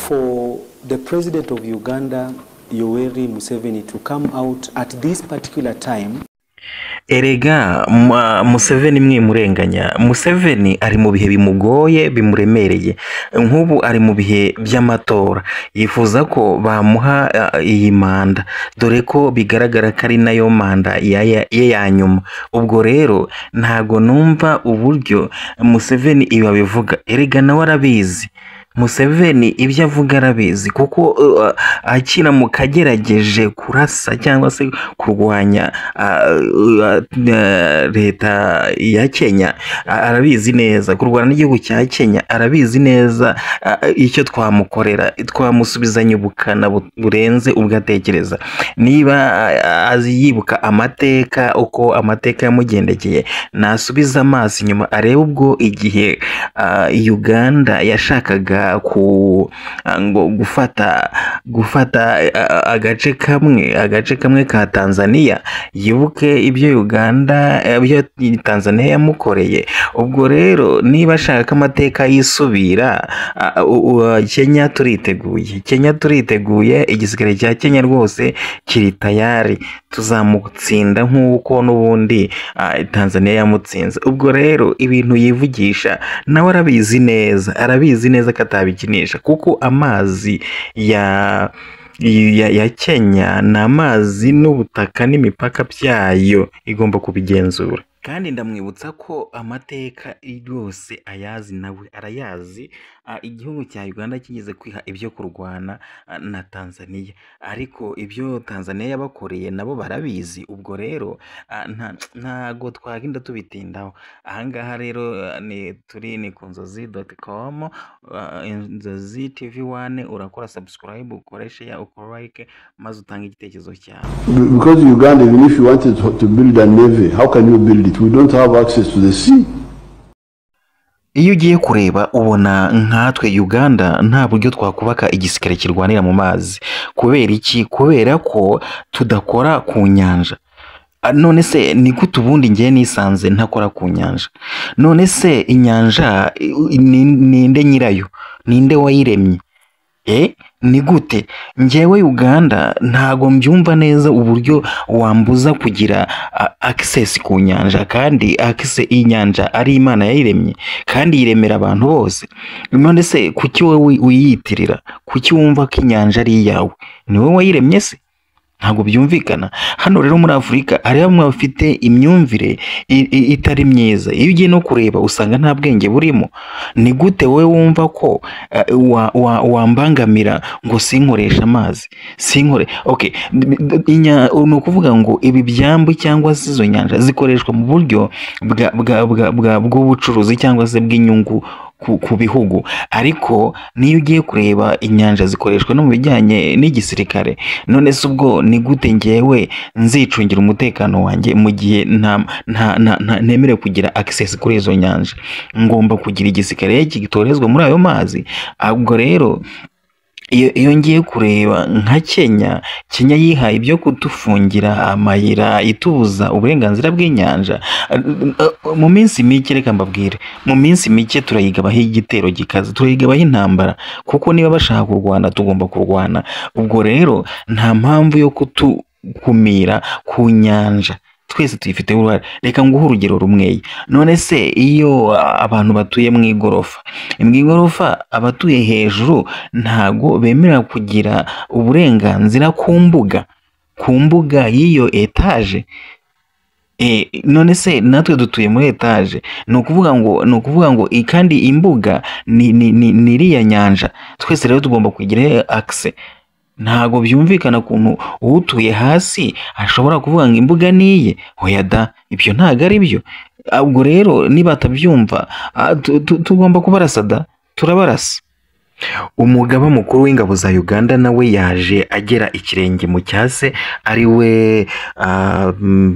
for the president of Uganda, Yoweri Museveni, to come out at this particular time? Erega Museveni mwimurenganya. Museveni ari mu bihe bimugoye bimuremereye, nk'ubu ari mu bihe by'amatora, yifuza ko bamuha iyi manda, dore ko bigaragara ko ari nayo manda ye ya nyuma. Ubwo rero ntago numva uburyo Museveni iba bivuga. Erega nawe arabizi, Museveni ibyo avuga arabizi, kuko akina mu kagerageje kurasa cyangwa se kurwanya leta ya Kenya, arabizi neza, kurwana n'igihugu cya Kenya arabizi neza icyo twamukorera, twamusubizanya ubukana burenze ubwatekereza. Niba azi yibuka amateka, uko amateka yamugendekeye, nasubiza amaso inyuma arebe ubwo igihe Uganda yashakaga gufata agace kamwe ka Tanzania, yibuke ibyo Tanzania yamukoreye. Ubwo rero niba ashaka amateka yisubira, Kenya turiteguye, igisirikare cya Kenya rwose kiri tayari, tuzamutsinda nk'uko n'ubundi Tanzania yamutsinze. Ubwo rero ibintu yivugisha nawe arabizi neza ko atabikinisha, kuko amazi ya Kenya ni amazi n'ubutaka n'imipaka byayo igomba kubigenzura. Kandi ndamwibutsa ko amateka yose ayazi, nawe arayazi. Igihugu cya Uganda kigeze kwiha ibyo kurwana na Tanzania, ariko ibyo Tanzania yabakoreye nabo barabizi. Ubwo rero ntago twaginda tubitindaho. Ahangaha rero ni ku nzozi.com, Inzozi TV1, urakora subscribe, ukore share, ukore like, maze utanga igitekerezo cyawe. Because Uganda, even if you wanted to build a navy, how can you build it? We don't have access to the sea. Iyo ugiye kureba ubona nkatwe Uganda nta buryo twakubaka igisirikare kirwanira mu mazi. Kubera iki? Kubera ko tudakora ku nyanja. None se ni gute ubundi ngiye nisanze ntakora ku nyanja? None se inyanja ninde nyirayo? Ninde wayiremye? Ni gute? Njyewe Uganda ntago mbyumva neza uburyo wambuza kugira access ku nyanja, kandi access inyanja ari Imana yayiremye kandi yiremera abantu bose. None se kuki wowe uyitirira? Kuki wumva ko inyanja ari iyawe? Ni wowe wayiremye se? Ntago byumvikana. Hano rero muri Afurika hari bamwe bafite imyumvire itari myiza. Iyo ugiye no kureba usanga nta bwenge burimo. Ni gute wowe wumva ko wambangamira ngo sinkoresha amazi, okay, ni ukuvuga ngo ibi byambu cyangwa se izo nyanja zikoreshwa mu buryo bw'ubucuruzi cyangwa se bw'inyungu ku bihugu, ariko niyo ugiye kureba inyanja zikoreshwa no mu bijyanye n'igisirikare. None se ubwo ni gute njyewe nzicungira umutekano wanjye mu gihe ntemere kugira access kuri izo nyanja? Ngomba kugira igisirikare gitorezwa muri ayo mazi. Ubwo rero iyo ngiye kureba nka Kenya yihaye ibyo kutufungira amayira, itubuza uburenganzira bw'inyanja. Mu minsi mike, reka mbabwire, mu minsi mike turayigabaho igitero gikaze, turayigabaho intambara, kuko niba bashaka kurwana tugomba kurwana. Ubwo rero nta mpamvu yo kutukumira ku nyanja, twese tuyifite uruhare. Reka nguhe urugero rumwe. None se iyo abantu batuye mu igorofa, abatuye hejuru ntago bemerera kugira uburenganzira ku mbuga y'iyo etaje? None se natwe dutuye muri etaje, ni ukuvuga ngo kandi imbuga ni iriya nyanja, twese rero tugomba kugira access. Ntago byumvikana kuntu utuye hasi ashobora kuvuga ngo imbuga niye. Oya da, ibyo ntago ari byo. Ubwo rero niba atabyumva tugomba kubarasa, turabarasa. Umugaba mukuru w'ingabo za Uganda nawe yaje agera ikirenge mu cyase, ari we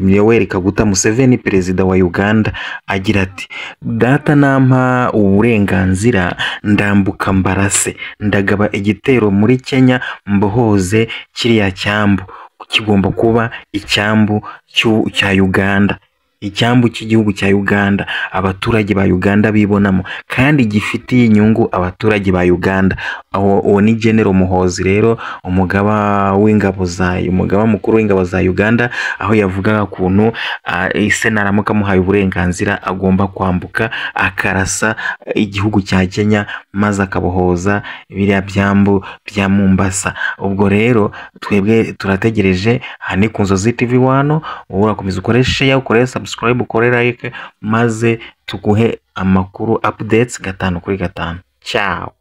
Yoweri Kaguta Museveni, perezida wa Uganda, agira ati: data nampa uburenganzira ndambuka mbarase, ndagaba igitero muri Kenya mbohoze kiriya cyambu, kigomba kuba icyambu cya Uganda. icyambu cy'igihugu cya Uganda abaturage ba Uganda bibonamo kandi gifitiye inyungu abaturage ba Uganda. Uwo ni General Muhoozi rero umugaba mukuru w'ingabo za Uganda, aho yavugaga kuntu ise naramuka muhaye uburenganzira agomba kwambuka akarasa igihugu cya Kenya maze akabohoza biriya byambu bya Mombasa. Ubwo rero twebwe turategereje. Hani ku Nzozi TV 1, wowe urakomeza ukore share, ukore subscribe, ukore like, maze tuguhe amakuru updates 5 kuri 5. Ciao.